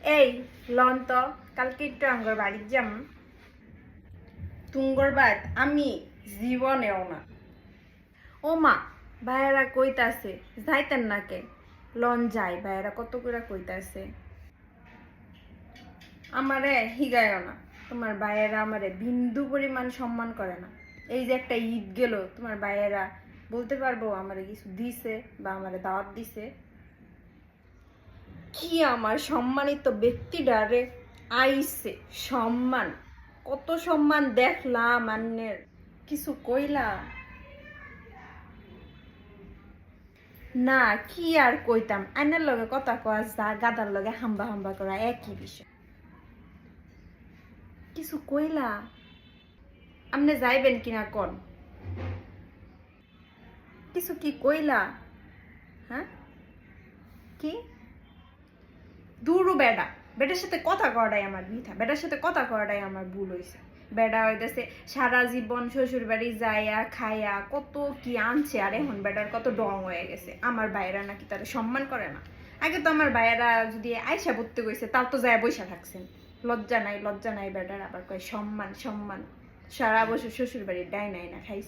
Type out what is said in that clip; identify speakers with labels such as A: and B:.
A: এই লন তো কালকে একটু আঙ্গর বাড়ি যাম। তুঙ্গর বাদ আমি জীবনেও না। ও মা, ভাইয়েরা কইতাছে যাইতেন না কে? লন যাই, ভাইয়েরা কত করে কইতাছে। আমারে হিগায়ও না, তোমার ভাইয়েরা আমারে বিন্দু পরিমাণ সম্মান করে না। এই যে একটা ঈদ গেল, তোমার ভাইয়েরা বলতে পারবো আমারে কিছু দিছে বা আমারে দাওয়াত দিছে? কি আমার সম্মানিত ব্যক্তিটারে আইছে সম্মান, কত সম্মান দেখলাম আন্নের, কিছু কইলা না? কি আর কইতাম, আইনের লগে কথা কয়া যা গাদার লগে হাম্বা হাম্বা করা একই বিষয়। কিছু কইলা? আপনি যাইবেন কিনা কোন? কিছু কি কইলা? হ্যাঁ, কি দুরু বেডা, বেটার সাথে কথা করাটাই আমার মিথ্যা, বেটার সাথে কথা করাটাই আমার ভুল হয়েছে। বেডা হইতেছে সারা জীবন শ্বশুর বাড়ি যাইয়া খাইয়া কত কি আনছে, আর এখন বেটার কত ডং হয়ে গেছে। আমার ভাইয়েরা নাকি তারা সম্মান করে না। আগে তো আমার ভাইয়েরা যদি আয়সা পড়তে গেছে তাও তো যায় বৈশা থাকছেন। লজ্জা নাই, লজ্জা নাই বেটার, আবার কয় সম্মান সম্মান। সারা বছর শ্বশুর বাড়ির ডাই নাই না খাইছে।